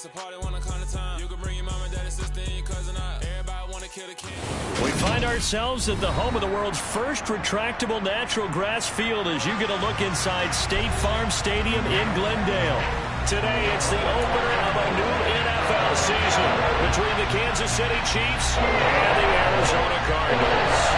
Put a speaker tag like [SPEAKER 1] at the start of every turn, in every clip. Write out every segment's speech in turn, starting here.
[SPEAKER 1] it's a party one kind of time. You can bring your mom and daddy, sister, and your cousin out. Everybody want to kill the king.
[SPEAKER 2] We find ourselves at the home of the world's first retractable natural grass field as you get a look inside State Farm Stadium in Glendale. Today, it's the opener of a new NFL season between the Kansas City Chiefs and the Arizona Cardinals.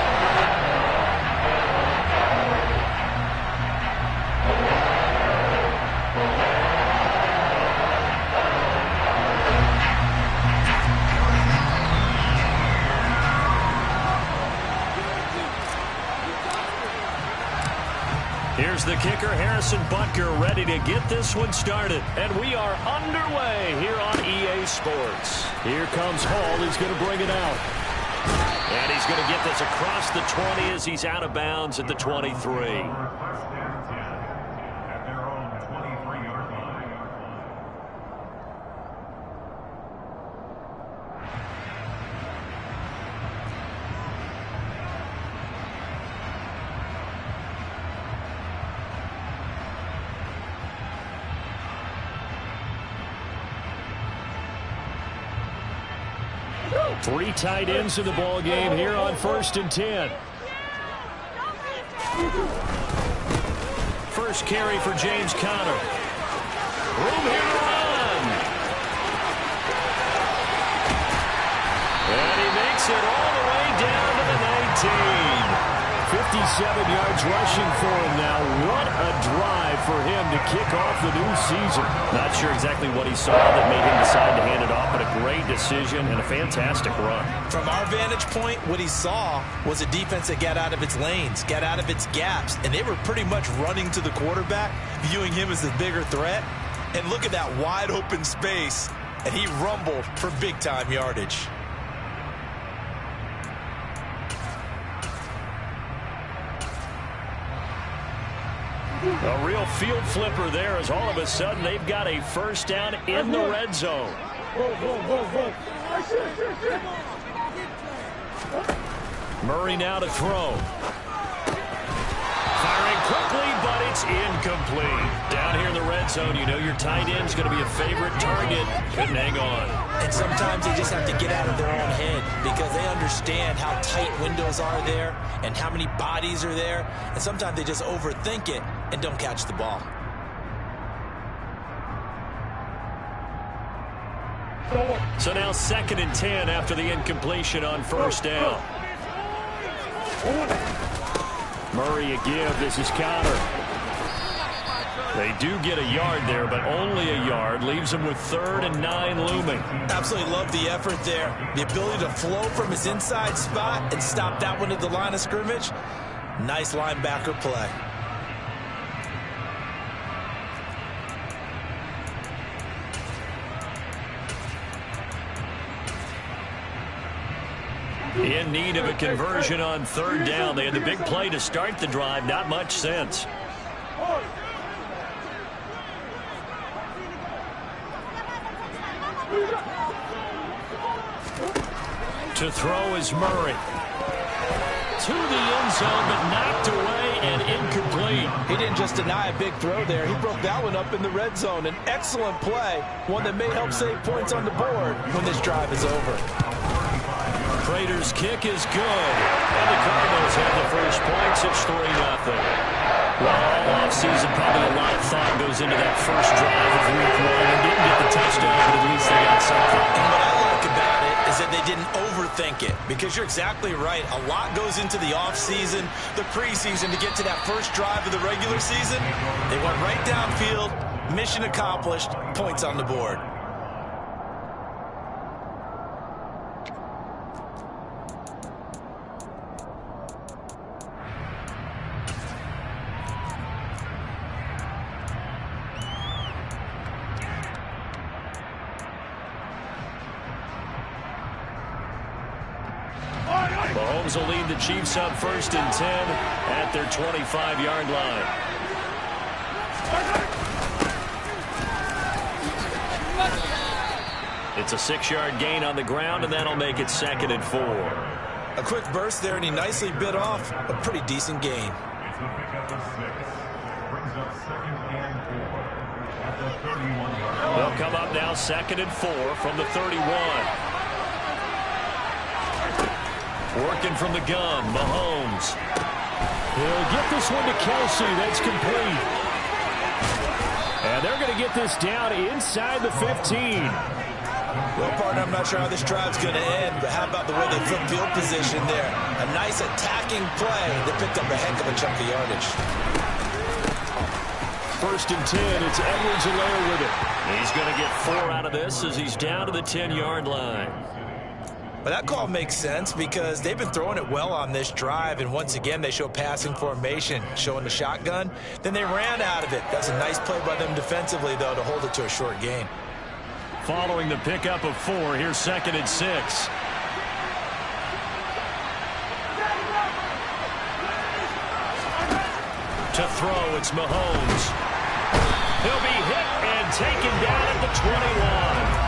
[SPEAKER 2] Here's the kicker, Harrison Butker, ready to get this one started. And we are underway here on EA Sports. Here comes Hall. He's going to bring it out. And he's going to get this across the 20 as he's out of bounds at the 23. Three tight ends in the ball game here on 1st and 10. First carry for James Conner. Room here to run. And he makes it all the way down to the 19. 57 yards rushing for him now. What a drive for him to kick off the new season.
[SPEAKER 3] Not sure exactly what he saw that made him decide to hand it off, but a great decision and a fantastic run.
[SPEAKER 4] From our vantage point, what he saw was a defense that got out of its lanes, got out of its gaps, and they were pretty much running to the quarterback, viewing him as the bigger threat. And look at that wide open space, and he rumbled for big-time yardage.
[SPEAKER 2] A real field flipper there as all of a sudden they've got a first down in the red zone. Murray now to throw. Firing quickly, but it's incomplete. Down here in the red zone, you know your tight end's going to be a favorite target. Couldn't hang on.
[SPEAKER 4] And sometimes they just have to get out of their own head because they understand how tight windows are there and how many bodies are there. And sometimes they just overthink it and don't catch the ball.
[SPEAKER 2] So now 2nd and 10 after the incompletion on first down. Murray a give. This is Conner. They do get a yard there, but only a yard. Leaves them with 3rd and 9 looming.
[SPEAKER 4] Absolutely love the effort there. The ability to flow from his inside spot and stop that one at the line of scrimmage. Nice linebacker play.
[SPEAKER 2] In need of a conversion on 3rd down. They had the big play to start the drive. Not much sense. To throw is Murray. To the end zone, but knocked away and incomplete.
[SPEAKER 4] He didn't just deny a big throw there. He broke that one up in the red zone. An excellent play. One that may help save points on the board when this drive is over.
[SPEAKER 2] Prater's kick is good. And the Cardinals have the first points. It's 3-0. Well, all offseason, probably a lot of thought goes into that first drive of week 1. They didn't get the touchdown, but at least they got something.
[SPEAKER 4] And what I like about it is that they didn't overthink it. Because you're exactly right. A lot goes into the offseason, the preseason to get to that first drive of the regular season. They went right downfield. Mission accomplished. Points on the board.
[SPEAKER 2] Mahomes will lead the Chiefs up 1st and 10 at their 25-yard line. It's a 6-yard gain on the ground, and that'll make it 2nd and 4.
[SPEAKER 4] A quick burst there, and he nicely bit off a pretty decent gain.
[SPEAKER 2] They'll come up now 2nd and 4 from the 31. Working from the gun, Mahomes. He'll get this one to Kelsey. That's complete. And they're going to get this down inside the 15.
[SPEAKER 4] Well, partner, I'm not sure how this drive's going to end, but how about the way they flip field position there? A nice attacking play that picked up a heck of a chunk of yardage.
[SPEAKER 2] 1st and 10, it's Edwards-Helaire with it. He's going to get 4 out of this as he's down to the 10-yard line.
[SPEAKER 4] But that call makes sense because they've been throwing it well on this drive, and once again they show passing formation, showing the shotgun. Then they ran out of it. That's a nice play by them defensively, though, to hold it to a short gain.
[SPEAKER 2] Following the pickup of 4, here's 2nd and 6. To throw, it's Mahomes. He'll be hit and taken down at the 21.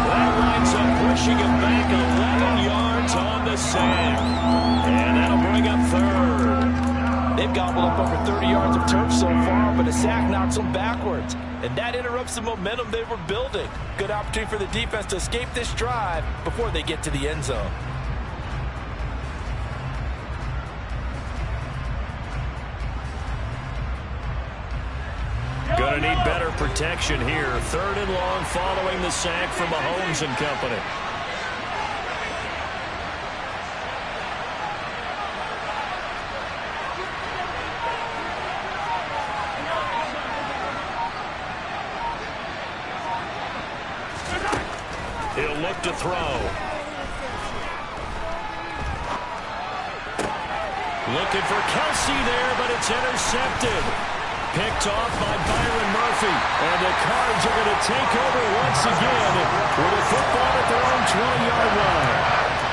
[SPEAKER 2] That winds up pushing him back 11 yards on the sack. And that'll bring up 3rd.
[SPEAKER 4] They've gobbled up over 30 yards of turf so far, but a sack knocks them backwards. And that interrupts the momentum they were building. Good opportunity for the defense to escape this drive before they get to the end zone.
[SPEAKER 2] Going to need better protection here. 3rd and long following the sack from Mahomes and company. He'll look to throw. Looking for Kelsey there, but it's intercepted. Picked off by Byron Murphy. And the Cards are going to take over once again with a football at their own 20-yard line.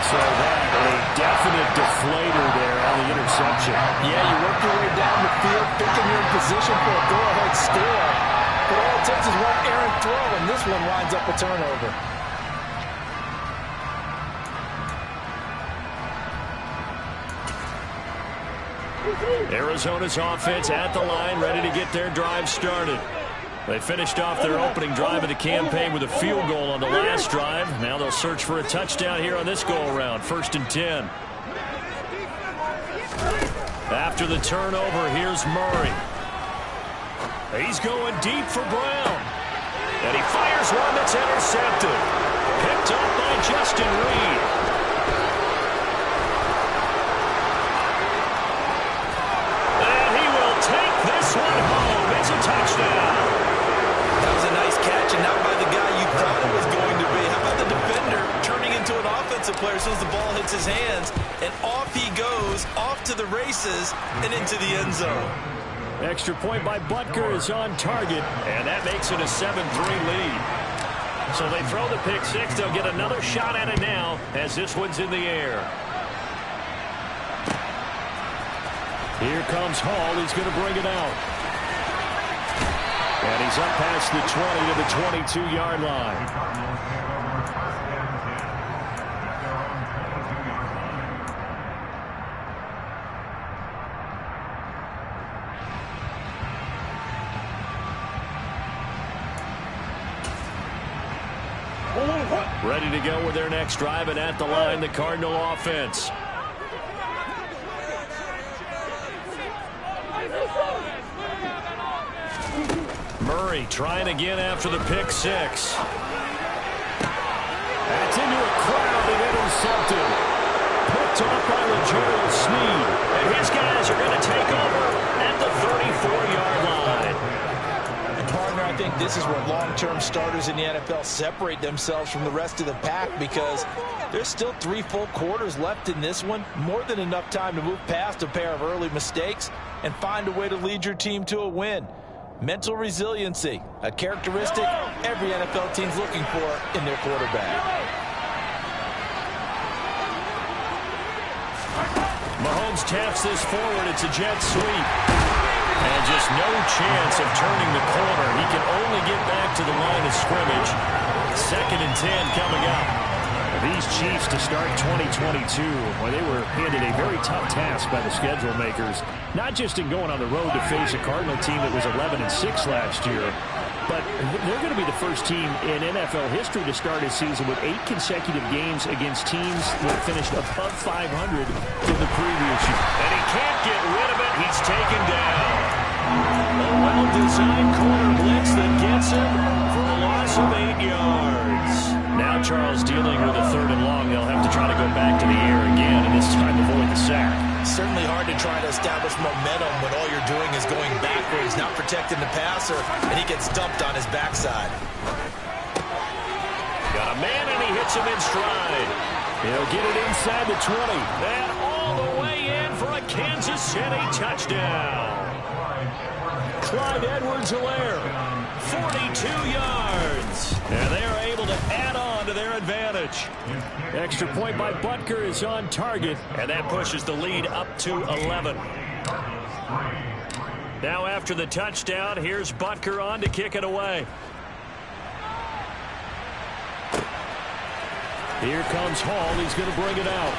[SPEAKER 2] So that a definite deflator there on the interception.
[SPEAKER 4] Yeah, you work your way down the field, thinking you're in position for a go-ahead score. But all it takes is one errant throw, and this one winds up a turnover.
[SPEAKER 2] Arizona's offense at the line, ready to get their drive started. They finished off their opening drive of the campaign with a field goal on the last drive. Now they'll search for a touchdown here on this go-around. 1st and 10. After the turnover, here's Murray. He's going deep for Brown. And he fires one that's intercepted. Picked up by Justin Reed. Touchdown.
[SPEAKER 4] That was a nice catch, and not by the guy you thought it was going to be. How about the defender turning into an offensive player as soon as the ball hits his hands, and off he goes, off to the races, and into the end zone.
[SPEAKER 2] Extra point by Butker is on target, and that makes it a 7-3 lead. So they throw the pick 6. They'll get another shot at it now as this one's in the air. Here comes Hall. He's going to bring it out. And he's up past the 20 to the 22-yard line. Ready to go with their next drive, and at the line, the Cardinal offense. Murray trying again after the pick 6. That's into a crowd and intercepted. Picked off by L'Jarius Sneed. And his guys are going to take over at the 34-yard line.
[SPEAKER 4] And partner, I think this is where long-term starters in the NFL separate themselves from the rest of the pack, because there's still 3 full quarters left in this one. More than enough time to move past a pair of early mistakes and find a way to lead your team to a win. Mental resiliency, a characteristic every NFL team's looking for in their quarterback.
[SPEAKER 2] Mahomes taps this forward. It's a jet sweep. And just no chance of turning the corner. He can only get back to the line of scrimmage. 2nd and 10 coming up. These Chiefs to start 2022, well, they were handed a very tough task by the schedule makers, not just in going on the road to face a Cardinal team that was 11-6 last year,
[SPEAKER 3] but they're going to be the first team in NFL history to start a season with 8 consecutive games against teams that finished above 500 in the previous year.
[SPEAKER 2] And he can't get rid of it. He's taken down. A well-designed corner blitz that gets him for a loss of 8 yards.
[SPEAKER 3] Now Charles dealing with a 3rd and long. They'll have to try to go back to the air again, and this time avoid the sack.
[SPEAKER 4] Certainly hard to try to establish momentum when all you're doing is going backwards, not protecting the passer, and he gets dumped on his backside.
[SPEAKER 2] Got a man, and he hits him in stride.
[SPEAKER 3] He'll get it inside the 20.
[SPEAKER 2] And all the way in for a Kansas City touchdown. Clyde Edwards-Helaire, 42 yards. And they are able to add on to their advantage.
[SPEAKER 3] Extra point by Butker is on target.
[SPEAKER 2] And that pushes the lead up to 11. Now after the touchdown, here's Butker on to kick it away.
[SPEAKER 3] Here comes Hall. He's going to bring it out.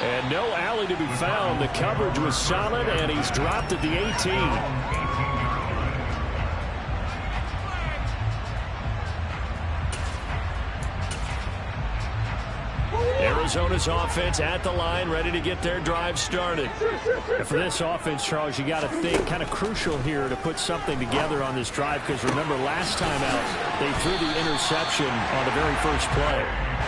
[SPEAKER 2] And no alley to be found. The coverage was solid, and he's dropped at the 18. Arizona's offense at the line, ready to get their drive started.
[SPEAKER 3] And for this offense, Charles, you got to think kind of crucial here to put something together on this drive, because remember last time out, they threw the interception on the very first play.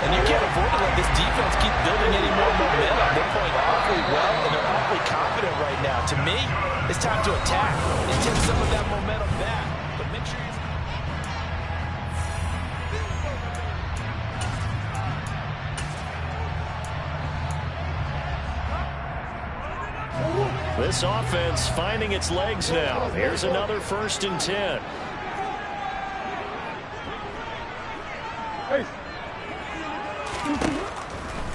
[SPEAKER 4] And you can't afford to let this defense keep building any more momentum. They're playing awfully well, and they're awfully confident right now. To me, it's time to attack and take some of that momentum back. But make sure you...
[SPEAKER 2] This offense finding its legs now. Here's another 1st and 10.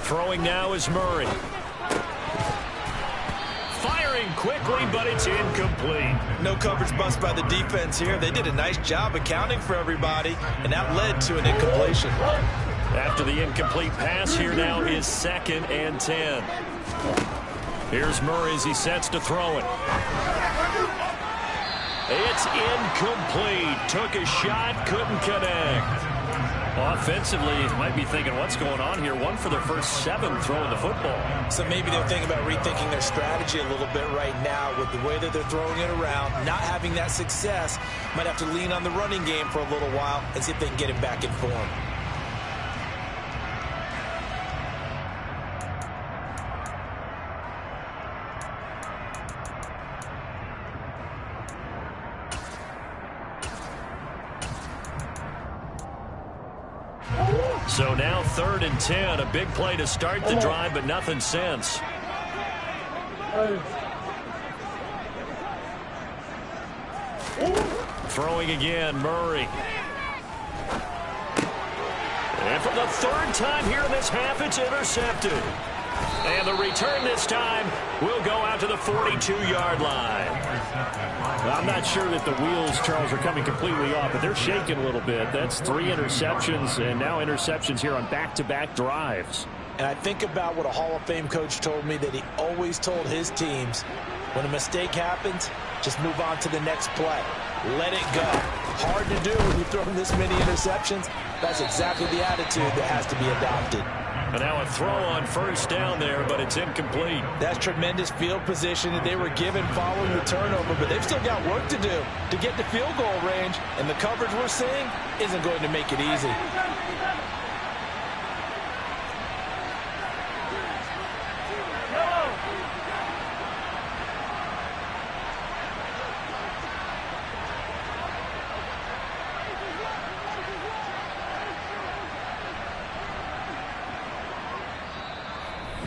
[SPEAKER 2] Throwing now is Murray. Firing quickly, but it's incomplete.
[SPEAKER 4] No coverage bust by the defense here. They did a nice job accounting for everybody, and that led to an incompletion.
[SPEAKER 2] After the incomplete pass, here now is 2nd and 10. Here's Murray as he sets to throw it. It's incomplete. Took a shot, couldn't connect. Offensively, you might be thinking, what's going on here? 1 for their first 7 throwing the football.
[SPEAKER 4] So maybe they're thinking about rethinking their strategy a little bit right now with the way that they're throwing it around. Not having that success, might have to lean on the running game for a little while and see if they can get him back in form.
[SPEAKER 2] So now 3rd and 10. A big play to start the drive, but nothing since. Throwing again, Murray. And for the 3rd time here in this half, it's intercepted. And the return this time will go out to the 42-yard line.
[SPEAKER 3] I'm not sure that the wheels, Charles, are coming completely off, but they're shaking a little bit. That's 3 interceptions, and now interceptions here on back-to-back drives.
[SPEAKER 4] And I think about what a Hall of Fame coach told me, that he always told his teams, when a mistake happens, just move on to the next play. Let it go. Hard to do when you throw this many interceptions. That's exactly the attitude that has to be adopted.
[SPEAKER 2] And now a throw on 1st down there, but it's incomplete.
[SPEAKER 4] That's tremendous field position that they were given following the turnover, but they've still got work to do to get to field goal range, and the coverage we're seeing isn't going to make it easy.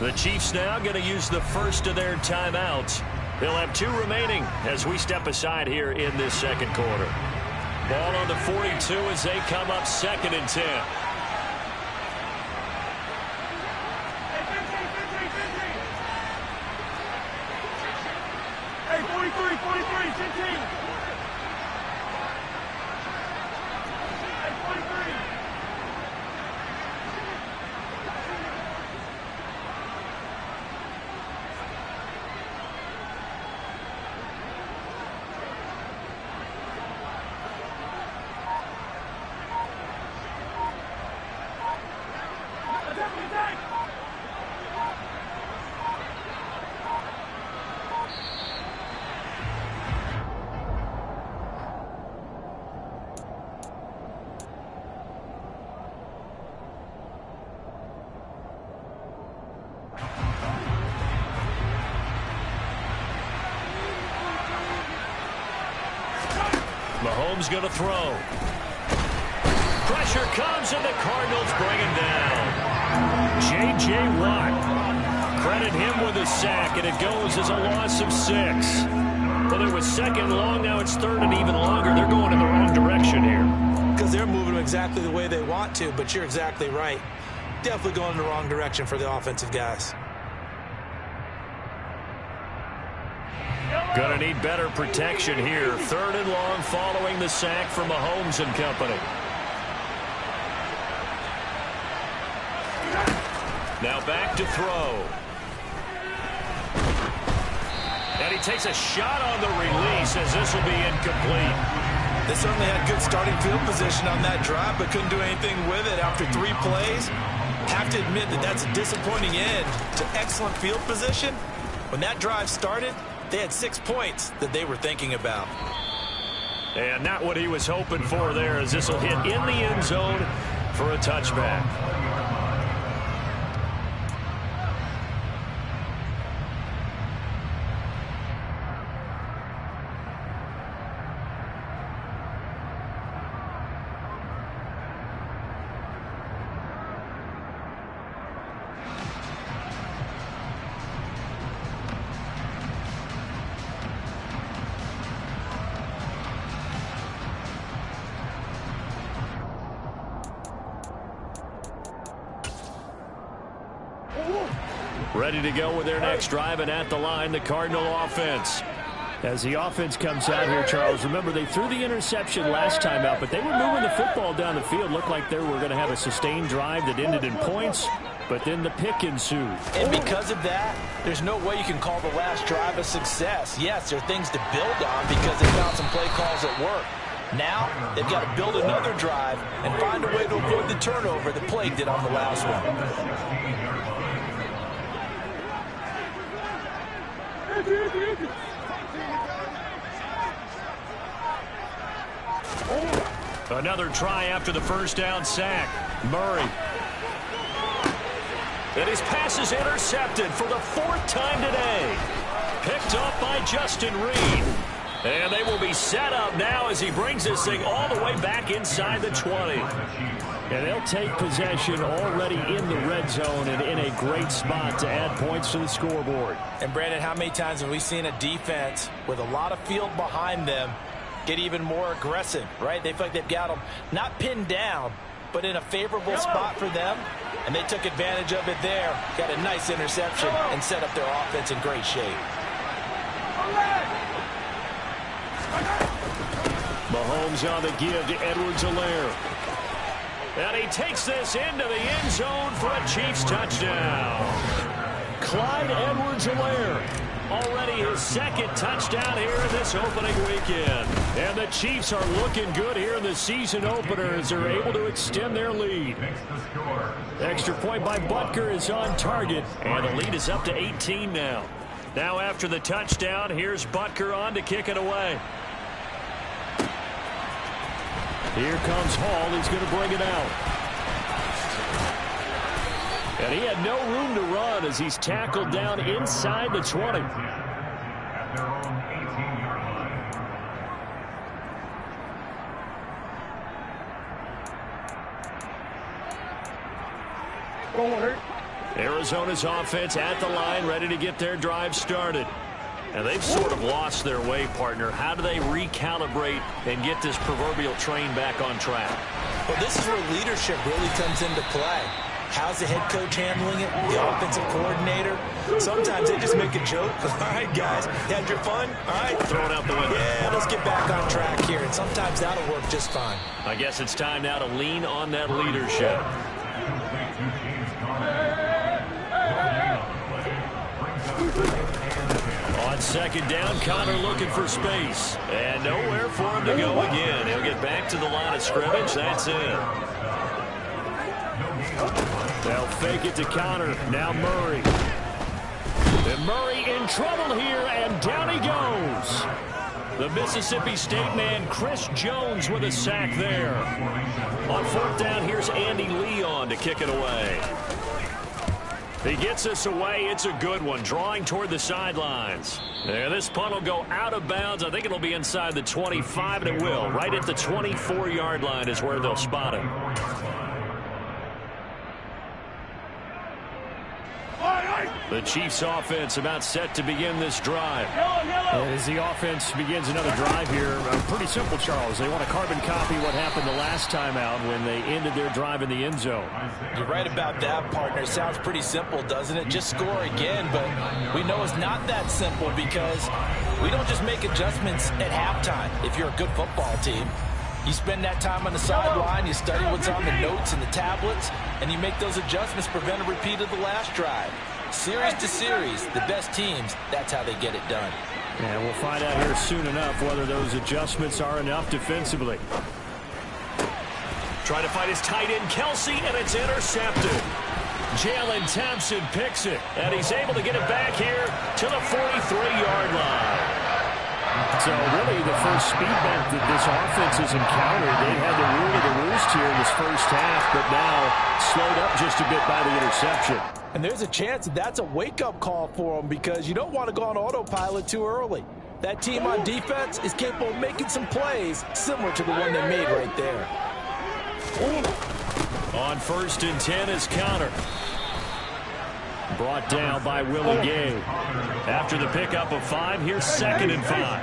[SPEAKER 2] The Chiefs now going to use the first of their timeouts. They'll have 2 remaining as we step aside here in this 2nd quarter. Ball on the 42 as they come up 2nd and 10.
[SPEAKER 5] Hey, 43, 15. Hey, 43.
[SPEAKER 2] Mahomes going to throw. Pressure comes, and the Cardinals bring him down. J.J. Watt. Credit him with a sack, and it goes as a loss of 6. Well, it was second long. Now it's third and even longer. They're going in the wrong direction here.
[SPEAKER 4] Because they're moving exactly the way they want to, but you're exactly right. Definitely going in the wrong direction for the offensive guys.
[SPEAKER 2] Going to need better protection here. Third and long following the sack from Mahomes and company. Now back to throw. And he takes a shot on the release as this will be incomplete.
[SPEAKER 4] They certainly had good starting field position on that drive, but couldn't do anything with it after 3 plays. Have to admit that that's a disappointing end to excellent field position. When that drive started, they had 6 points that they were thinking about.
[SPEAKER 2] And not what he was hoping for there, as this will hit in the end zone for a touchback. Ready to go with their next drive, and at the line, the Cardinal offense.
[SPEAKER 3] As the offense comes out here, Charles, remember they threw the interception last time out, but they were moving the football down the field. Looked like they were going to have a sustained drive that ended in points, but then the pick ensued.
[SPEAKER 4] And because of that, there's no way you can call the last drive a success. Yes, there are things to build on because they found some play calls that work. Now, they've got to build another drive and find a way to avoid the turnover that plagued it on the last one.
[SPEAKER 2] Another try after the first down sack. Murray. And his pass is intercepted for the 4th time today. Picked up by Justin Reed. And they will be set up now as he brings this thing all the way back inside the 20.
[SPEAKER 3] And they'll take possession already in the red zone and in a great spot to add points to the scoreboard.
[SPEAKER 4] And, Brandon, how many times have we seen a defense with a lot of field behind them get even more aggressive, right? They feel like they've got them not pinned down, but in a favorable spot for them, and they took advantage of it there. Got a nice interception and set up their offense in great shape.
[SPEAKER 2] Mahomes on the give to Edwards-Helaire. And he takes this into the end zone for a Chiefs touchdown. Clyde Edwards-Helaire. Already his 2nd touchdown here in this opening weekend. And the Chiefs are looking good here in the season opener as they're able to extend their lead. Extra point by Butker is on target, and the lead is up to 18 now. Now after the touchdown, here's Butker on to kick it away.
[SPEAKER 3] Here comes Hall. He's going to bring it out.
[SPEAKER 2] And he had no room to run as he's tackled down inside the 20. Arizona's offense at the line, ready to get their drive started. And they've sort of lost their way, partner. How do they recalibrate and get this proverbial train back on track?
[SPEAKER 4] Well, this is where leadership really comes into play. How's the head coach handling it? The offensive coordinator? Sometimes they just make a joke. All right, guys, you had your fun? All right.
[SPEAKER 2] Throw it out the window.
[SPEAKER 4] Yeah, let's get back on track here. And sometimes that'll work just fine.
[SPEAKER 2] I guess it's time now to lean on that leadership. On 2nd down, Connor looking for space. And nowhere for him to go again. He'll get back to the line of scrimmage. That's it.
[SPEAKER 3] They'll fake it to counter. Now Murray. And Murray in trouble here, and down he goes. The Mississippi State man, Chris Jones, with a sack there. On fourth down, here's Andy Leon to kick it away. He gets us away. It's a good one, drawing toward the sidelines. And this punt will go out of bounds. I think it'll be inside the 25, and it will. Right at the 24-yard line is where they'll spot him. The Chiefs offense about set to begin this drive. As the offense begins another drive here, pretty simple, Charles. They want to carbon copy what happened the last time out when they ended their drive in the end zone.
[SPEAKER 4] You're right about that, partner. Sounds pretty simple, doesn't it? Just score again, but we know it's not that simple because we don't just make adjustments at halftime if you're a good football team. You spend that time on the sideline, you study what's on the notes and the tablets, and you make those adjustments, prevent a repeat of the last drive. Series to series, the best teams, that's how they get it done.
[SPEAKER 3] And we'll find out here soon enough whether those adjustments are enough defensively.
[SPEAKER 2] Trying to find his tight end, Kelsey, and it's intercepted. Jalen Thompson picks it, and he's able to get it back here to the 43-yard line.
[SPEAKER 3] So really the first speed bump that this offense has encountered, they had the rule of the roost here in this first half, but now slowed up just a bit by the interception.
[SPEAKER 4] And there's a chance that that's a wake-up call for them because you don't want to go on autopilot too early. That team on defense is capable of making some plays similar to the one they made right there.
[SPEAKER 2] On 1st and 10 is counter.
[SPEAKER 3] Brought down by Willie Gay.
[SPEAKER 2] After the pickup of 5, here's 2nd and 5.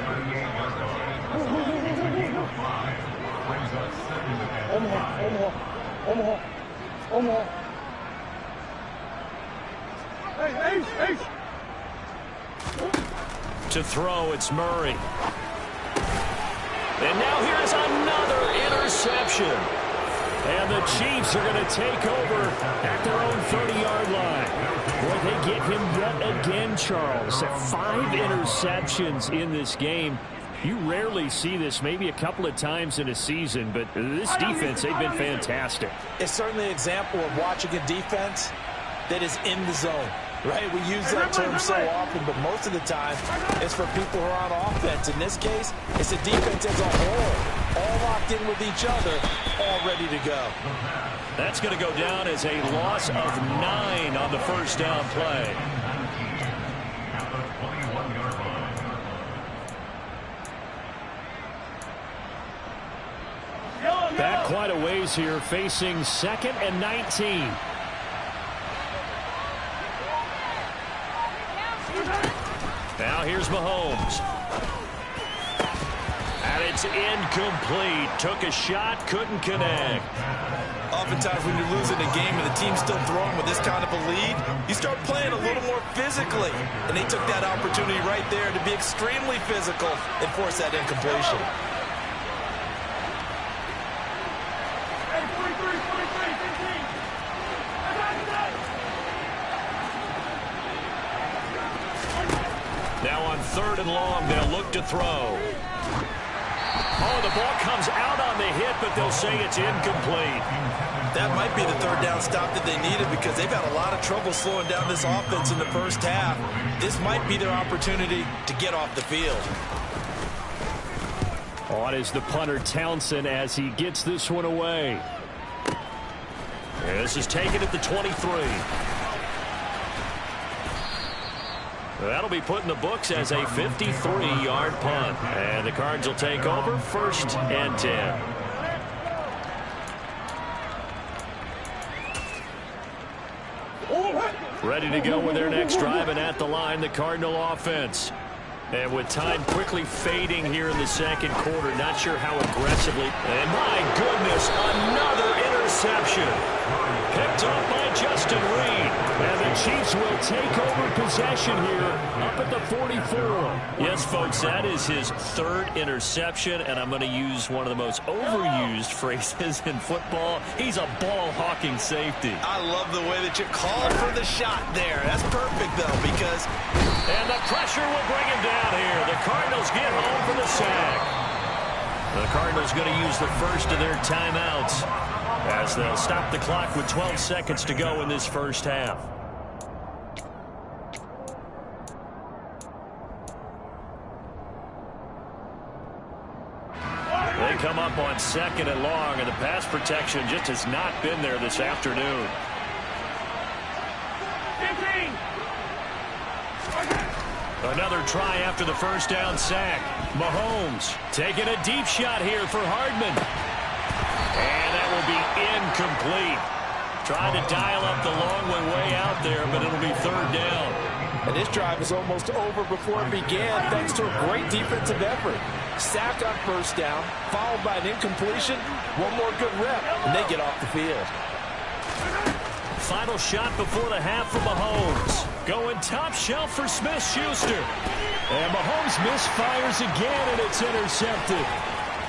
[SPEAKER 2] To throw, it's Murray. And now here's another interception. And the Chiefs are going to take over at their own 30-yard line. Boy, they get him yet again, Charles. 5 interceptions in this game. You rarely see this, maybe a couple of times in a season, but this defense, they've been fantastic.
[SPEAKER 4] It's certainly an example of watching a defense that is in the zone, right? We use that term so often, but most of the time it's for people who are on offense. In this case, it's a defense as a whole, all locked in with each other, all ready to go.
[SPEAKER 2] That's going to go down as a loss of 9 on the first down play.
[SPEAKER 3] Back quite a ways here, facing 2nd and 19.
[SPEAKER 2] Now here's Mahomes. And it's incomplete. Took a shot, couldn't connect.
[SPEAKER 4] Oftentimes when you're losing a game and the team's still throwing with this kind of a lead, you start playing a little more physically. And they took that opportunity right there to be extremely physical and force that incompletion.
[SPEAKER 2] Now on 3rd and long, they'll look to throw. Oh, the ball comes out on the hit, but they'll say it's incomplete.
[SPEAKER 4] That might be the 3rd down stop that they needed because they've had a lot of trouble slowing down this offense in the first half. This might be their opportunity to get off the field.
[SPEAKER 3] On is the punter Townsend as he gets this one away.
[SPEAKER 2] This is taken at the 23. That'll be put in the books as a 53-yard punt. And the Cards will take over 1st and 10. Ready to go with their next drive, and at the line, the Cardinal offense. And with time quickly fading here in the 2nd quarter, not sure how aggressively. And my goodness, another interception. Picked up by Justin Reed. And the Chiefs will take over possession here up at the 44. Yes, folks, that is his 3rd interception, and I'm going to use one of the most overused phrases in football. He's a ball-hawking safety.
[SPEAKER 4] I love the way that you called for the shot there. That's perfect, though, because...
[SPEAKER 2] And the pressure will bring him down here. The Cardinals get home for the sack. The Cardinals going to use the first of their timeouts. as they'll stop the clock with 12 seconds to go in this first half. They come up on 2nd and long, and the pass protection just has not been there this afternoon.
[SPEAKER 5] 15.
[SPEAKER 2] Another try after the first down sack. Mahomes taking a deep shot here for Hardman. And that will be incomplete. Trying to dial up the long one way out there, but it'll be 3rd down.
[SPEAKER 4] And this drive is almost over before it began thanks to a great defensive effort. Sacked on 1st down, followed by an incompletion. One more good rep, and they get off the field.
[SPEAKER 2] Final shot before the half for Mahomes. Going top shelf for Smith-Schuster. And Mahomes misfires again, and it's intercepted.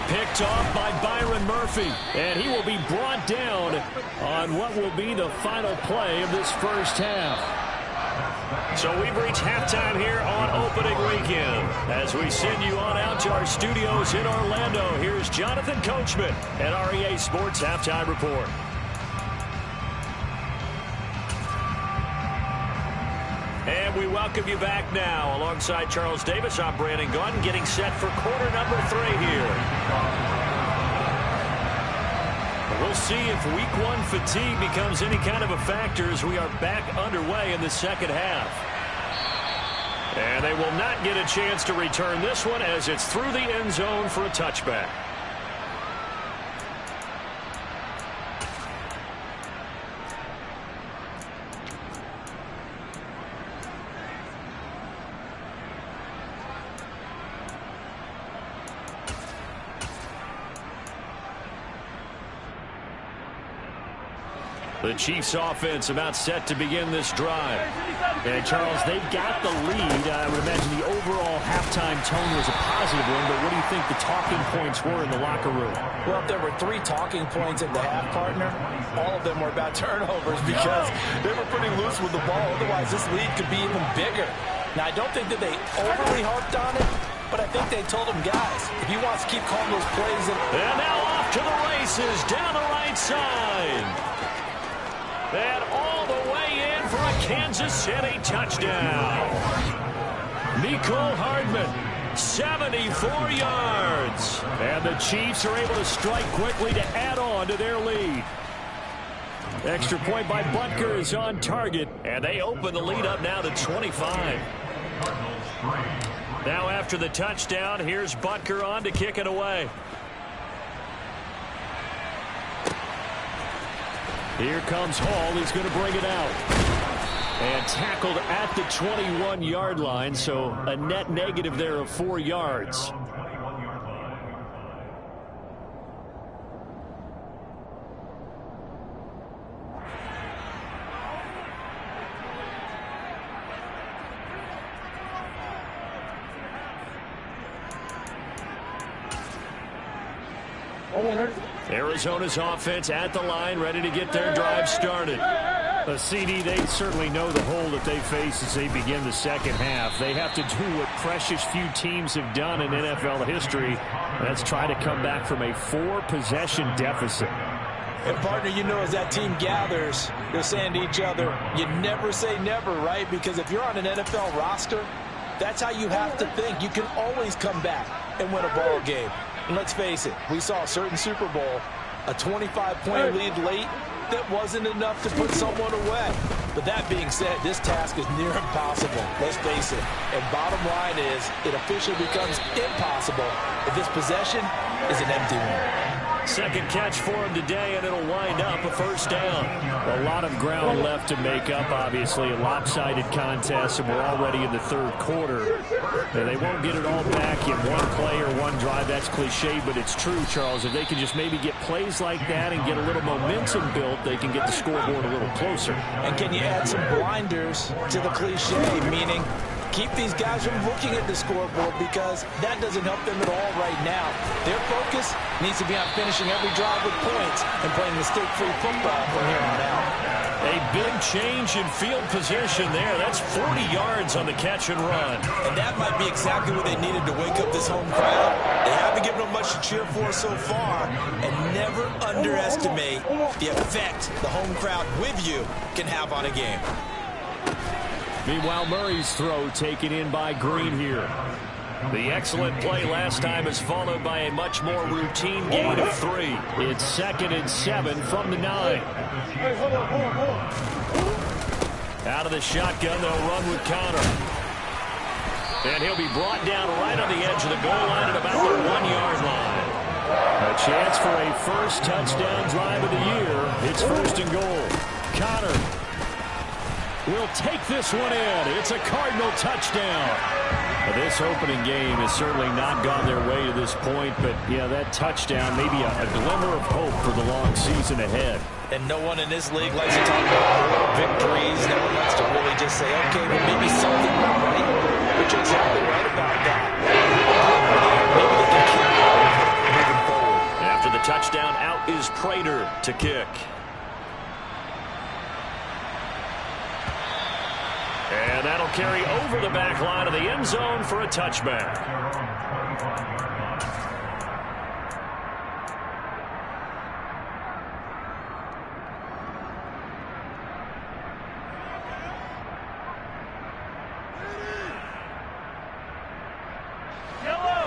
[SPEAKER 2] Picked off by Byron Murphy. And he will be brought down on what will be the final play of this first half. So we've reached halftime here on opening weekend. As we send you on out to our studios in Orlando, here's Jonathan Coachman at REA Sports Halftime Report. And we welcome you back now. Alongside Charles Davis, I'm Brandon Gaudin, getting set for quarter number 3 here. We'll see if week 1 fatigue becomes any kind of a factor as we are back underway in the second half. And they will not get a chance to return this one as it's through the end zone for a touchback. The Chiefs offense about set to begin this drive.
[SPEAKER 3] And Charles, they've got the lead. I would imagine the overall halftime tone was a positive one, but what do you think the talking points were in the locker room?
[SPEAKER 4] Well, if there were 3 talking points at the half, partner, all of them were about turnovers because they were pretty loose with the ball. Otherwise, this lead could be even bigger. Now, I don't think that they overly harped on it, but I think they told him, guys, if he wants to keep calling those plays.
[SPEAKER 2] And now off to the races down the right side. And all the way in for a Kansas City touchdown. Mecole Hardman, 74 yards. And the Chiefs are able to strike quickly to add on to their lead. Extra point by Butker is on target, and they open the lead up now to 25. Now after the touchdown, here's Butker on to kick it away. Here comes Hall. He's going to bring it out. And tackled at the 21-yard line, so a net negative there of 4 yards. Arizona's offense at the line, ready to get their drive started.
[SPEAKER 3] CD, they certainly know the hole that they face as they begin the second half. They have to do what precious few teams have done in NFL history. That's try to come back from a 4-possession deficit.
[SPEAKER 4] And, partner, you know, as that team gathers, they're saying to each other, you never say never, right? Because if you're on an NFL roster, that's how you have to think. You can always come back and win a ball game. And let's face it, we saw a certain Super Bowl, a 25-point lead late that wasn't enough to put someone away. But that being said, this task is near impossible. Let's face it. And bottom line is, it officially becomes impossible if this possession is an empty one.
[SPEAKER 2] Second catch for him today, and it'll wind up a first down.
[SPEAKER 3] A lot of ground left to make up, obviously. A lopsided contest, and we're already in the third quarter. And they won't get it all back in one play or one drive. That's cliche, but it's true, Charles. If they can just maybe get plays like that and get a little momentum built, they can get the scoreboard a little closer.
[SPEAKER 4] And can you add some blinders to the cliche, meaning keep these guys from looking at the scoreboard, because that doesn't help them at all right now. Their focus needs to be on finishing every drive with points and playing mistake-free football from here on out.
[SPEAKER 2] A big change in field position there. That's 40 yards on the catch and run.
[SPEAKER 4] And that might be exactly what they needed to wake up this home crowd. They haven't given them much to cheer for so far. And never underestimate the effect the home crowd with you can have on a game.
[SPEAKER 2] Meanwhile, Murray's throw taken in by Green here. The excellent play last time is followed by a much more routine gain of 3. It's 2nd and 7 from the 9. Out of the shotgun, they'll run with Connor. And he'll be brought down right on the edge of the goal line at about the 1-yard line. A chance for a first touchdown drive of the year. It's 1st and goal. Connor will take this one in. It's a Cardinal touchdown. This opening game has certainly not gone their way to this point, but yeah, that touchdown, maybe a glimmer of hope for the long season ahead.
[SPEAKER 4] And no one in this league likes to talk about moral victories. No one likes to really just say, okay, well, maybe something went right. But you're exactly right about that. Maybe they can carry on moving forward.
[SPEAKER 2] After the touchdown, out is Prater to kick. And that'll carry over the back line of the end zone for a touchback.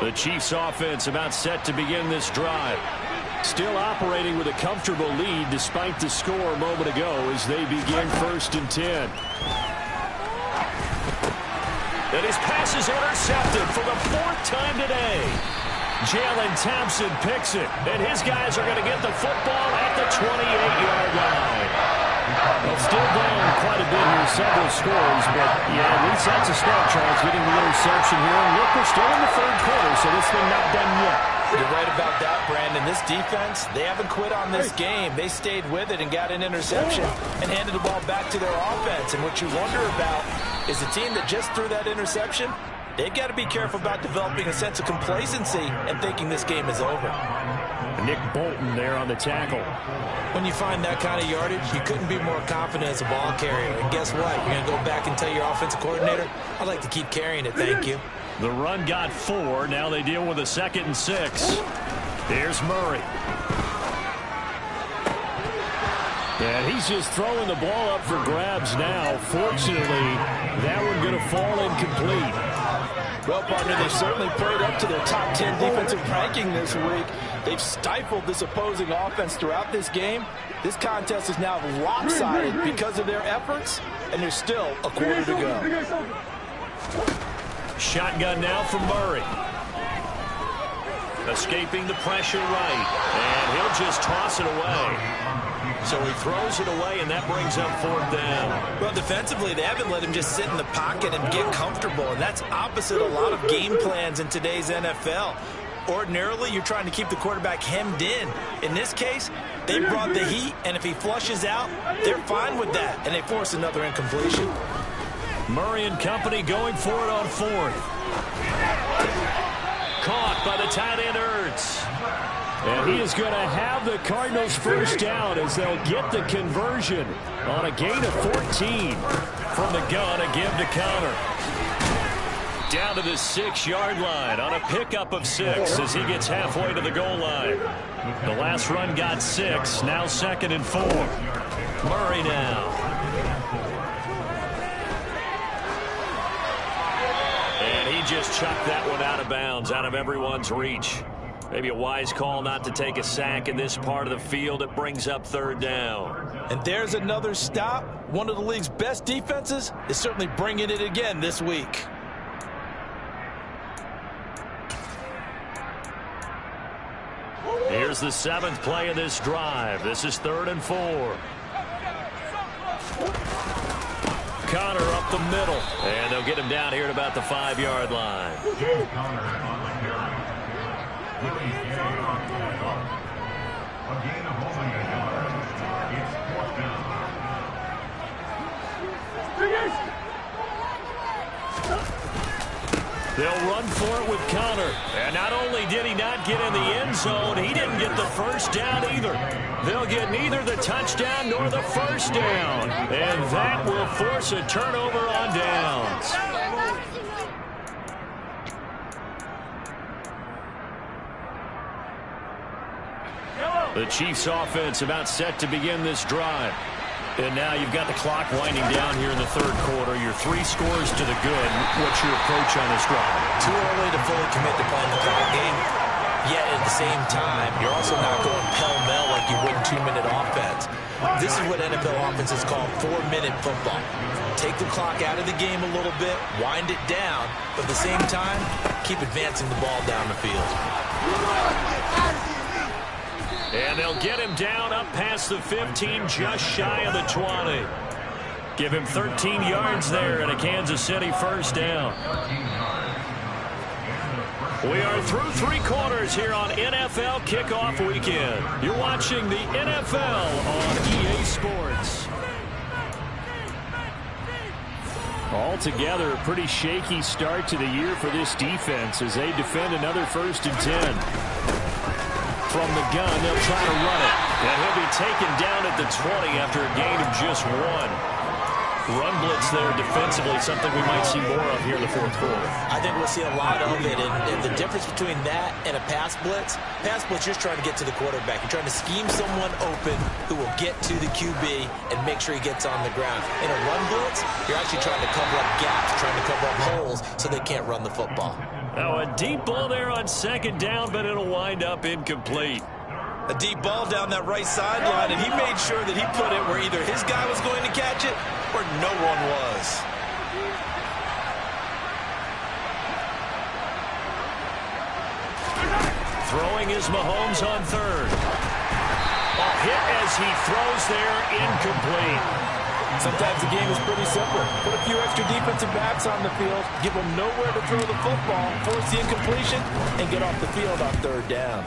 [SPEAKER 2] The Chiefs offense about set to begin this drive. Still operating with a comfortable lead despite the score a moment ago as they begin 1st and 10. And his pass is intercepted for the 4th time today. Jalen Thompson picks it, and his guys are going to get the football at the 28-yard line. Well, still down quite a bit here, several scores, but yeah, at least that's a start, Charles, getting the interception here. And look, we're still in the 3rd quarter, so this thing not done yet.
[SPEAKER 4] You're right about that, Brandon. This defense, they haven't quit on this game. They stayed with it and got an interception and handed the ball back to their offense. And what you wonder about is the team that just threw that interception, they've got to be careful about developing a sense of complacency and thinking this game is over.
[SPEAKER 2] Nick Bolton there on the tackle.
[SPEAKER 4] When you find that kind of yardage, you couldn't be more confident as a ball carrier. And guess what? You're going to go back and tell your offensive coordinator, I'd like to keep carrying it, thank you.
[SPEAKER 2] The run got 4. Now they deal with a 2nd and 6. Here's Murray. And he's just throwing the ball up for grabs now. Fortunately, that one going to fall incomplete.
[SPEAKER 6] Well, partner, they've certainly played up to their top 10 defensive ranking this week. They've stifled this opposing offense throughout this game. This contest is now lopsided because of their efforts, and there's still a quarter to go.
[SPEAKER 2] Shotgun now from Murray. Escaping the pressure right. And he'll just toss it away. So he throws it away, and that brings up 4th down.
[SPEAKER 4] Well, defensively, they haven't let him just sit in the pocket and get comfortable, and that's opposite a lot of game plans in today's NFL. Ordinarily, you're trying to keep the quarterback hemmed in. In this case, they brought the heat, and if he flushes out, they're fine with that, and they force another incompletion.
[SPEAKER 2] Murray and company going for it on 4th. Caught by the tight end Ertz. And he is going to have the Cardinals first down as they'll get the conversion on a gain of 14. From the gun, a give to Connor. Down to the 6-yard line on a pickup of 6 as he gets halfway to the goal line. The last run got 6, now 2nd and 4. Murray now. And he just chucked that one out of bounds, out of everyone's reach. Maybe a wise call not to take a sack in this part of the field. It brings up 3rd down.
[SPEAKER 4] And there's another stop. One of the league's best defenses is certainly bringing it again this week.
[SPEAKER 2] Here's the 7th play of this drive. This is 3rd and 4. Connor up the middle. And they'll get him down here at about the 5-yard line. They'll run for it with Conner. And not only did he not get in the end zone, he didn't get the first down either. They'll get neither the touchdown nor the first down. And that will force a turnover on downs. The Chiefs offense about set to begin this drive. And now you've got the clock winding down here in the third quarter. Your 3 scores to the good. What's your approach on this drive?
[SPEAKER 4] Too early to fully commit to playing the clock game. Yet at the same time, you're also not going pell-mell like you would in 2-minute offense. This is what NFL offenses call 4-minute football. Take the clock out of the game a little bit, wind it down, but at the same time, keep advancing the ball down the field.
[SPEAKER 2] And they'll get him down up past the 15, just shy of the 20. Give him 13 yards there and a Kansas City first down. We are through 3 quarters here on NFL Kickoff Weekend. You're watching the NFL on EA Sports. Altogether, a pretty shaky start to the year for this defense as they defend another 1st and 10. From the gun, they'll try to run it. And he'll be taken down at the 20 after a gain of just 1. Run blitz there defensively, something we might see more of here in the fourth quarter.
[SPEAKER 4] I think we'll see a lot of it, and the difference between that and a pass blitz, you're just trying to get to the quarterback. You're trying to scheme someone open who will get to the QB and make sure he gets on the ground. In a run blitz, you're actually trying to cover up gaps, trying to cover up holes so they can't run the football.
[SPEAKER 2] Now a deep ball there on 2nd down, but it'll wind up incomplete.
[SPEAKER 4] A deep ball down that right sideline, and he made sure that he put it where either his guy was going to catch it or no one was.
[SPEAKER 2] Throwing is Mahomes on 3rd. A hit as he throws there, incomplete.
[SPEAKER 6] Sometimes the game is pretty simple. Put a few extra defensive backs on the field, give them nowhere to throw the football, force the incompletion, and get off the field on 3rd down.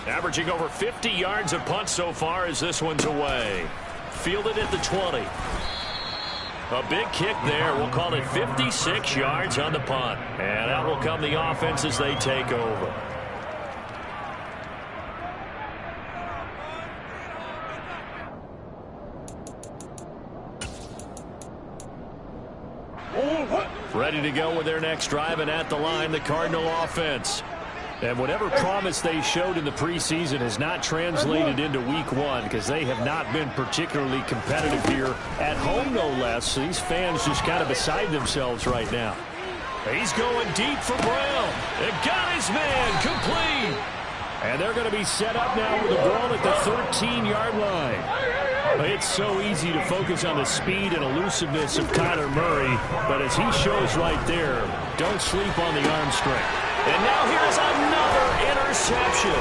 [SPEAKER 2] Averaging over 50 yards a punt so far as this one's away. Fielded at the 20. A big kick there. We'll call it 56 yards on the punt. And out will come the offense as they take over. Ready to go with their next drive, and at the line, the Cardinal offense. And whatever promise they showed in the preseason has not translated into week 1 because they have not been particularly competitive here at home, no less. So these fans just kind of beside themselves right now. He's going deep for Brown. And got his man complete. And they're going to be set up now with the ball at the 13-yard line. It's so easy to focus on the speed and elusiveness of Kyler Murray, but as he shows right there, don't sleep on the arm strength. And now here's another interception.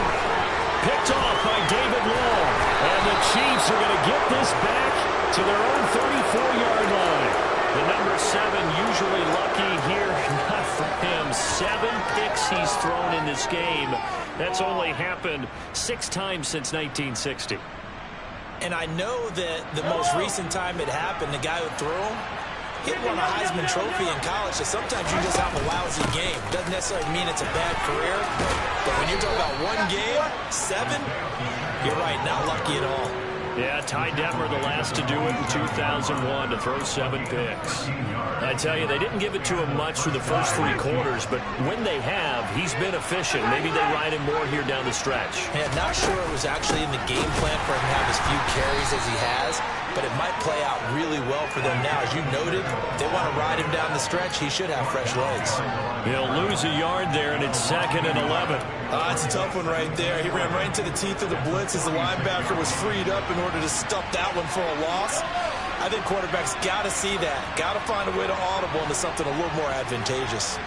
[SPEAKER 2] Picked off by David Long. And the Chiefs are going to get this back to their own 34-yard line. The number 7 usually lucky here. Not for him. 7 picks he's thrown in this game. That's only happened 6 times since 1960.
[SPEAKER 4] And I know that the most recent time it happened, the guy who threw him, he won a Heisman Trophy in college, so sometimes you just have a lousy game. Doesn't necessarily mean it's a bad career, but when you're talking about 1 game, 7, you're right, not lucky at all.
[SPEAKER 2] Yeah, Ty Detmer the last to do it in 2001 to throw 7 picks. I tell you, they didn't give it to him much for the first 3 quarters, but when they have, he's been efficient. Maybe they ride him more here down the stretch.
[SPEAKER 4] Yeah, not sure it was actually in the game plan for him to have as few carries as he has, but it might play out really well for them now. As you noted, if they want to ride him down the stretch, he should have fresh legs.
[SPEAKER 2] He'll lose a yard there, and it's 2nd and 11.
[SPEAKER 4] It's a tough one right there. He ran right into the teeth of the blitz as the linebacker was freed up in order to stuff that one for a loss. I think quarterbacks got to see that. Got to find a way to audible into something a little more advantageous.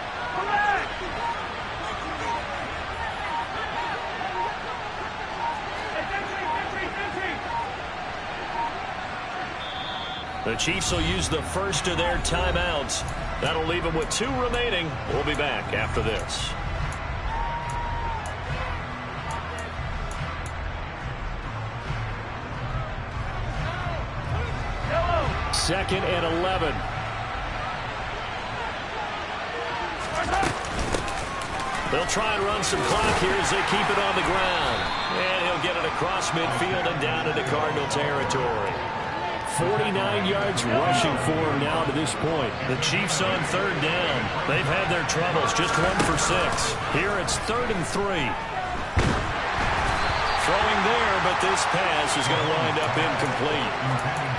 [SPEAKER 2] The Chiefs will use the first of their timeouts. That'll leave them with 2 remaining. We'll be back after this. Second and 11. They'll try and run some clock here as they keep it on the ground. And he'll get it across midfield and down into Cardinal territory. 49 yards rushing for him now to this point. The Chiefs on third down. They've had their troubles, just 1 for 6. Here it's 3rd and 3. Throwing there, but this pass is going to wind up incomplete.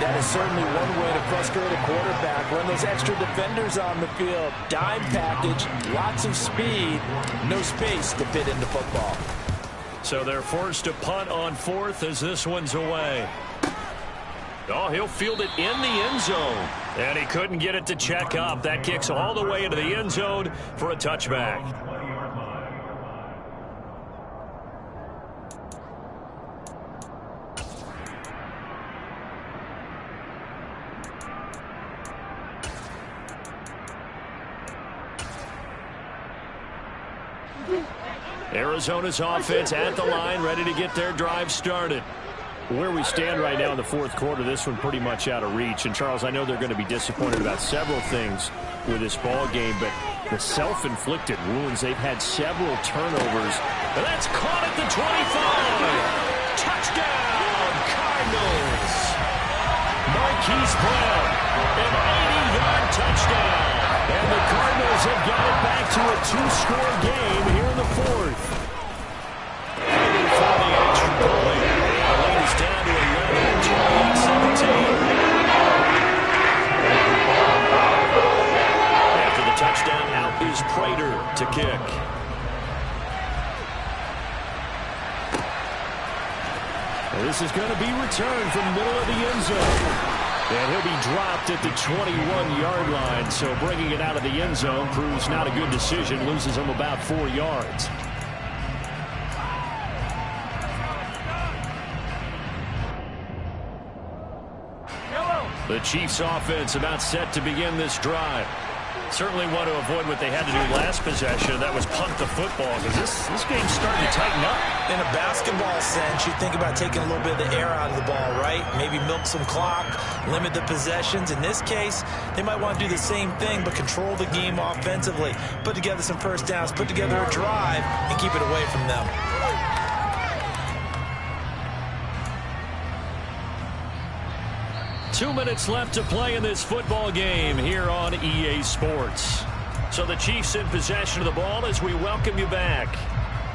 [SPEAKER 6] That is certainly one way to frustrate a quarterback. Run those extra defenders on the field. Dime package, lots of speed, no space to fit into football.
[SPEAKER 2] So they're forced to punt on 4th as this one's away. Oh, he'll field it in the end zone. And he couldn't get it to check up. That kicks all the way into the end zone for a touchback. Arizona's offense at the line, ready to get their drive started.
[SPEAKER 3] Where we stand right now in the 4th quarter, this one pretty much out of reach. And, Charles, I know they're going to be disappointed about several things with this ball game, but the self-inflicted wounds, they've had several turnovers.
[SPEAKER 2] And that's caught at the 25. Touchdown, Cardinals. Marquise Brown, an 80-yard touchdown. And the Cardinals have got it back to a 2-score game here in the 4th. Heading for the extra point. The lead is down to 11, 28-17. After the touchdown, out is Prater to kick. Well, this is going to be returned from the middle of the end zone. And he'll be dropped at the 21-yard line. So bringing it out of the end zone proves not a good decision. Loses him about 4 yards. The Chiefs offense about set to begin this drive. Certainly want to avoid what they had to do last possession. That was punt the football, because this game's starting to tighten up.
[SPEAKER 4] In a basketball sense, you think about taking a little bit of the air out of the ball, right? Maybe milk some clock, limit the possessions. In this case, they might want to do the same thing, but control the game offensively. Put together some first downs, put together a drive, and keep it away from them.
[SPEAKER 2] Two minutes left to play in this football game here on EA Sports. So the Chiefs in possession of the ball as we welcome you back.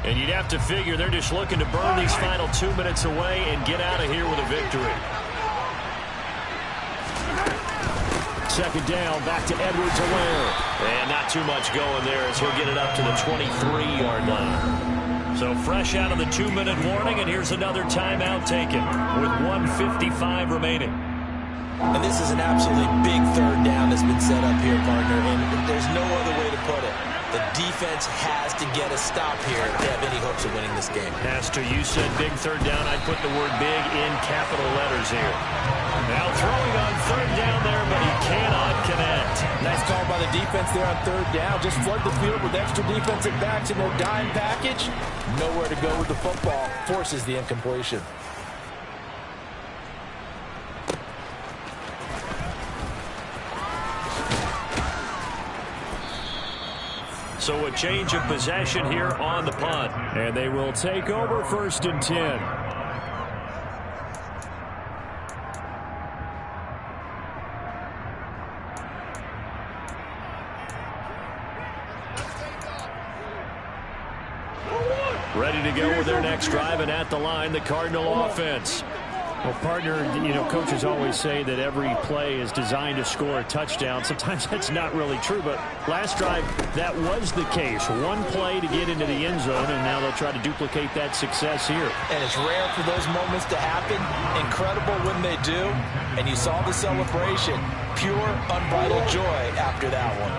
[SPEAKER 2] And you'd have to figure they're just looking to burn these final 2 minutes away and get out of here with a victory. Second down, back to Edwards-Helaire. And not too much going there as he'll get it up to the 23-yard line. So fresh out of the 2-minute warning, and here's another timeout taken with 1:55 remaining.
[SPEAKER 4] And this is an absolutely big third down that's been set up here, partner, and there's no other way to put it. The defense has to get a stop here to have any hopes of winning this game.
[SPEAKER 2] Has to. You said big third down. I'd put the word big in capital letters here. Now throwing on third down there, but he cannot connect.
[SPEAKER 6] Nice call by the defense there on third down. Just flood the field with extra defensive backs in their dime package. Nowhere to go with the football. Forces the incompletion.
[SPEAKER 2] So a change of possession here on the punt.
[SPEAKER 3] And they will take over 1st and 10.
[SPEAKER 2] Ready to go with their next drive, and at the line, the Cardinal offense.
[SPEAKER 3] Well, partner, you know, coaches always say that every play is designed to score a touchdown. Sometimes that's not really true, but last drive, that was the case. One play to get into the end zone, and now they'll try to duplicate that success here.
[SPEAKER 6] And it's rare for those moments to happen. Incredible when they do. And you saw the celebration. Pure, unbridled joy after that one.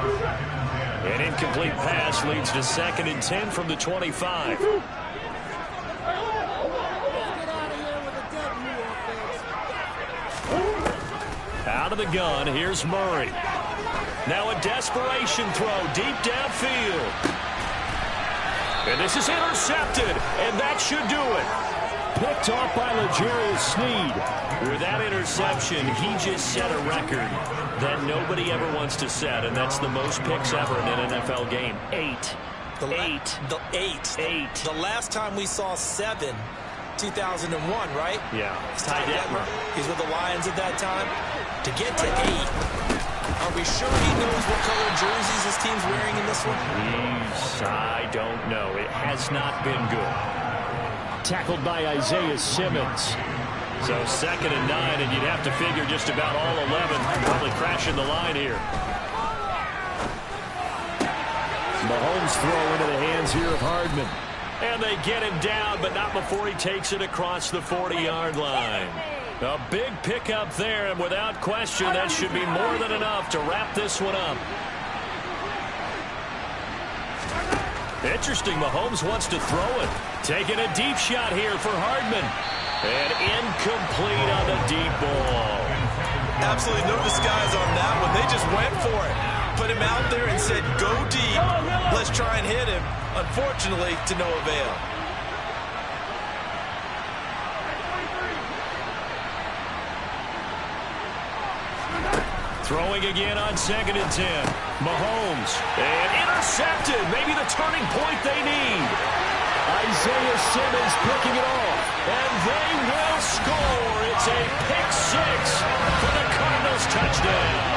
[SPEAKER 2] An incomplete pass leads to 2nd and 10 from the 25. Out of the gun, here's Murray. Now a desperation throw deep downfield. And this is intercepted, and that should do it. Picked off by L'Jarius Sneed. With that interception, he just set a record that nobody ever wants to set, and that's the most picks ever in an NFL game, 8.
[SPEAKER 3] 8.
[SPEAKER 4] Eight. The last time we saw 7, 2001, right?
[SPEAKER 3] Yeah.
[SPEAKER 4] It's Ty Detmer. He's with the Lions at that time. To get to 8, are we sure he knows what color jerseys his team's wearing in this one?
[SPEAKER 3] I don't know. It has not been good. Tackled by Isaiah Simmons. So 2nd and 9, and you'd have to figure just about all 11 probably crashing the line here. Mahomes throw into the hands here of Hardman. And they get him down, but not before he takes it across the 40-yard line. A big pickup there, and without question, that should be more than enough to wrap this one up. Interesting, Mahomes wants to throw it. Taking a deep shot here for Hardman. And incomplete on the deep ball.
[SPEAKER 4] Absolutely no disguise on that one. They just went for it. Put him out there and said, go deep. Let's try and hit him. Unfortunately, to no avail.
[SPEAKER 3] Throwing again on 2nd and 10. Mahomes. And intercepted. Maybe the turning point they need. Isaiah Simmons picking it off. And they will score. It's a pick 6 for the Cardinals touchdown.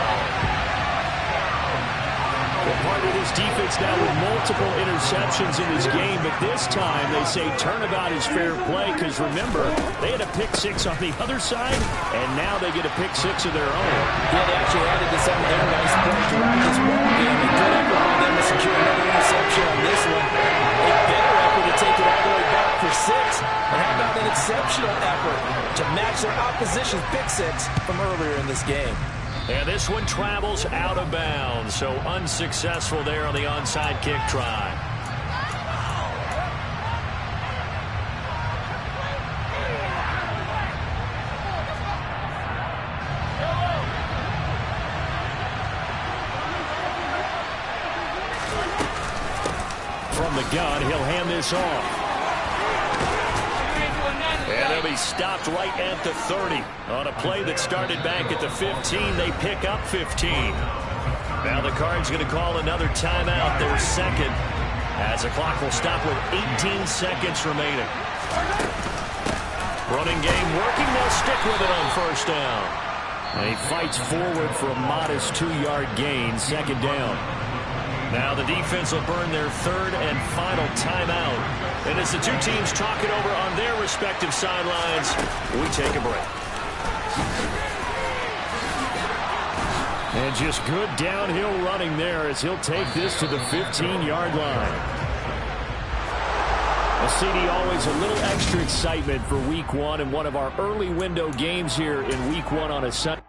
[SPEAKER 3] Well, part of this defense now with multiple interceptions in this game, but this time they say turnabout is fair play because, remember, they had a pick 6 on the other side, and now they get a pick 6 of their own.
[SPEAKER 6] Yeah, they actually added this on their nice point to wrap this ball game. A good effort by them to secure another interception on this one. A better effort to take it all the way back for 6. And how about an exceptional effort to match their opposition's pick 6 from earlier in this game?
[SPEAKER 3] And this one travels out of bounds, so unsuccessful there on the onside kick try. From the gun, he'll hand this off. And they'll be stopped right at the 30. On a play that started back at the 15, they pick up 15. Now the Cards going to call another timeout, their 2nd, as the clock will stop with 18 seconds remaining. Running game working, they'll stick with it on 1st down. And he fights forward for a modest 2-yard gain, 2nd down. Now the defense will burn their 3rd and final timeout. And as the two teams talk it over on their respective sidelines, we take a break. And just good downhill running there as he'll take this to the 15-yard line. Well, CD, always a little extra excitement for Week 1 and one of our early window games here in Week 1 on a Sunday.